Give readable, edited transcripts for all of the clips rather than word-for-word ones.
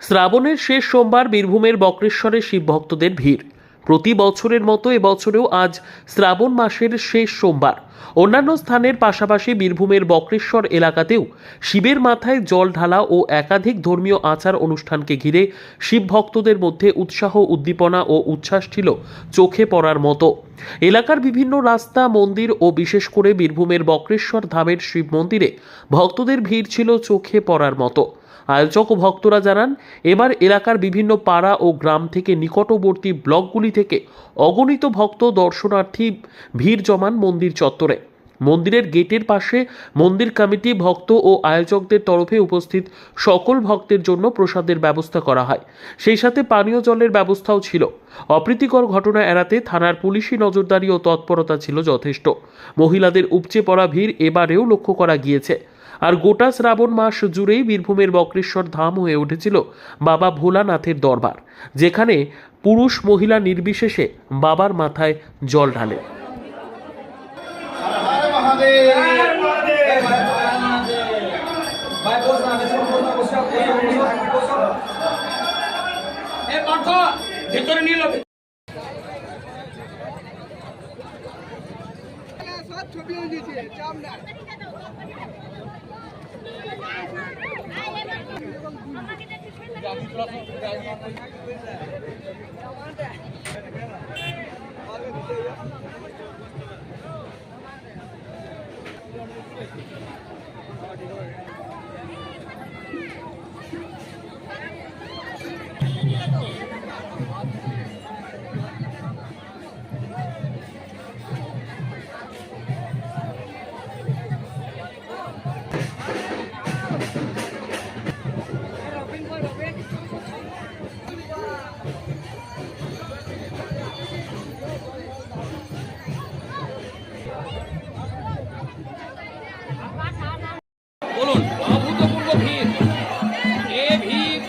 শ্রাবণের শেষ সোমবার বীরভূমের বক্রেশ্বরে শিব ভক্তদের ভিড়। প্রতি বছরের মতো এবছরেও আজ শ্রাবণ মাসের শেষ সোমবার। অন্যান্য স্থানের পাশাপাশি বীরভূমের বক্রেশ্বর এলাকাতেও শিবের মাথায় জল ঢালা ও একাধিক ধর্মীয় আচার অনুষ্ঠানকে ঘিরে শিব ভক্তদের মধ্যে উৎসাহ, উদ্দীপনা ও উচ্ছ্বাস ছিল চোখে পড়ার মতো। এলাকার বিভিন্ন রাস্তা, মন্দির ও বিশেষ করে বীরভূমের বক্রেশ্বর ধামের শিব মন্দিরে ভক্তদের ভিড় ছিল চোখে পড়ার মতো। আয়োজক ও ভক্তরা জানান, এবার এলাকার বিভিন্ন পাড়া ও গ্রাম থেকে নিকটবর্তী ব্লকগুলি থেকে অগণিত ভক্ত দর্শনার্থী ভিড় জমান মন্দির চত্বরে। মন্দিরের গেটের পাশে মন্দির কমিটি, ভক্ত ও আয়োজকদের তরফে উপস্থিত সকল ভক্তের জন্য প্রসাদের ব্যবস্থা করা হয়। সেই সাথে পানীয় জলের ব্যবস্থাও ছিল। অপ্রীতিকর ঘটনা এড়াতে থানার পুলিশি নজরদারি ও তৎপরতা ছিল যথেষ্ট। মহিলাদের উপচে পড়া ভিড় এবারেও লক্ষ্য করা গিয়েছে। আর গোটা শ্রাবণ মাস জুড়েই বীরভূমের বক্রেশ্বর ধাম হয়ে উঠেছিল বাবা ভোলানাথের দরবার, যেখানে পুরুষ মহিলা নির্বিশেষে বাবার মাথায় জল ঢালে। বলুন, অভূতপূর্ব ভিড়। এই ভিড়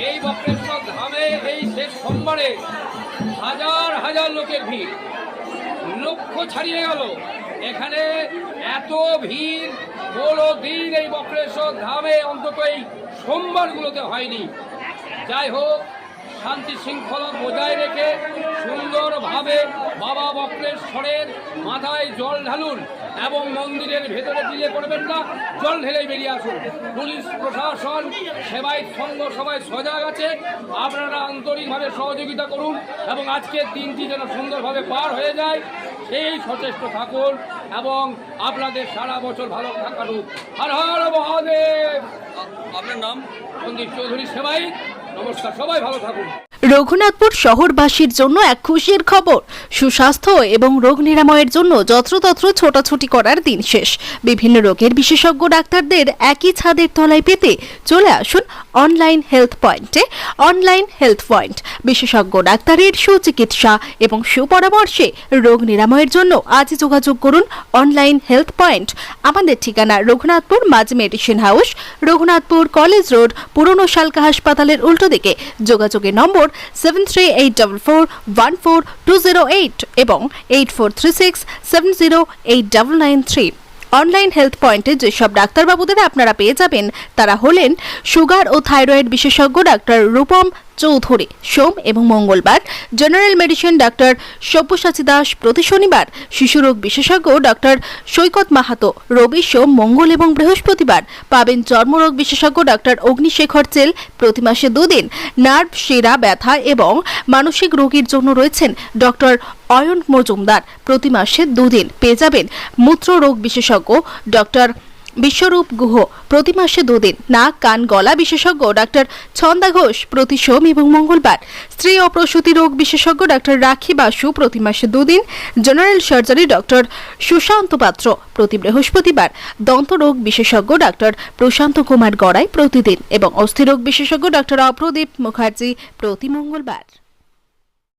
এই বক্রেশ্বর ধামে এই শেষ সোমবারে হাজার হাজার লোকের ভিড়, লক্ষ্য ছাড়িয়ে গেল। এখানে এত ভিড় কোনো দিন এই বক্রেশ্বর ধামে অন্তত এই সোমবারগুলোতে হয়নি। যাই হোক, শান্তি শৃঙ্খলা বজায় রেখে সুন্দরভাবে বাবা বক্রেশ্বরের মাথায় জল ঢালুন এবং মন্দিরের ভেতরে বিয়ে করবেন না, জল ঢেলেই বেরিয়ে আসুন। পুলিশ প্রশাসন, সেবায়ত সংঘ সবাই সজাগ আছে। আপনারা আন্তরিকভাবে সহযোগিতা করুন এবং আজকের দিনটি যেন সুন্দরভাবে পার হয়ে যায় সেই সচেষ্ট থাকুন এবং আপনাদের সারা বছর ভালো কাটুক। হর হর মহাদেব। আপনার নাম? সন্দীপ চৌধুরী, সেবায়ত। নমস্কার, সবাই ভালো থাকুন। রঘুনাথপুর শহরবাসীর জন্য এক খুশির খবর। সুস্বাস্থ্য এবং রোগ নিরাময়ের জন্য যত্রতত্র ছোটাছুটি করার দিন শেষ। বিভিন্ন রোগের বিশেষজ্ঞ ডাক্তারদের একই ছাদের তলায় পেতে চলে আসুন অনলাইন হেলথ পয়েন্টে। অনলাইন হেলথ পয়েন্ট বিশেষজ্ঞ ডাক্তারের সুচিকিৎসা এবং সুপরামর্শে রোগ নিরাময়ের জন্য আজ যোগাযোগ করুন অনলাইন হেলথ পয়েন্ট। আমাদের ঠিকানা রঘুনাথপুর মাঝ medicine house, Raghunathpur college road, পুরনো শালকা হাসপাতালের উল্টো দিকে। যোগাযোগের নম্বর 7384414208 এবং 8436708993। অনলাইন হেলথ পয়েন্টে যেসব ডাক্তারবাবুদের আপনারা পেয়ে যাবেন তারা হলেন সুগার ও থাইরয়েড বিশেষজ্ঞ ডাক্তার রূপম চৌধুরী সোম এবং মঙ্গলবার, general medicine doctor Sabyasachi Das প্রতি শনিবার, শিশুরোগ বিশেষজ্ঞ ডাক্তার সৈকত মাহাতো রবি, সোম, মঙ্গল এবং বৃহস্পতিবার। পাবেন চর্মরোগ বিশেষজ্ঞ ডাক্তার অগ্নিশেখর চেল প্রতি মাসে 2 দিন। নার্ভ, শিরা ব্যথা এবং মানসিক রোগীর জন্য রয়েছেন ডক্টর অয়ন মজুমদার প্রতি মাসে 2 দিন। পেয়ে যাবেন মূত্র রোগ বিশেষজ্ঞ ডক্টর বিশ্বরূপ গুহ প্রতি মাসে 2 দিন। নাক, কান, গলা বিশেষজ্ঞ ডাক্তার ছন্দা ঘোষ প্রতি সোম এবং মঙ্গলবার। স্ত্রী ও প্রসূতি রোগ বিশেষজ্ঞ ডাক্তার রাখি বাসু প্রতি মাসে 2 দিন। জেনারেল সার্জারি ডক্টর সুশান্ত পাত্র প্রতি বৃহস্পতিবার। দন্ত রোগ বিশেষজ্ঞ ডাক্তার প্রশান্ত কুমার গড়াই প্রতিদিন এবং অস্থিরোগ বিশেষজ্ঞ ডাক্তার অপ্রদীপ মুখার্জি প্রতি মঙ্গলবার।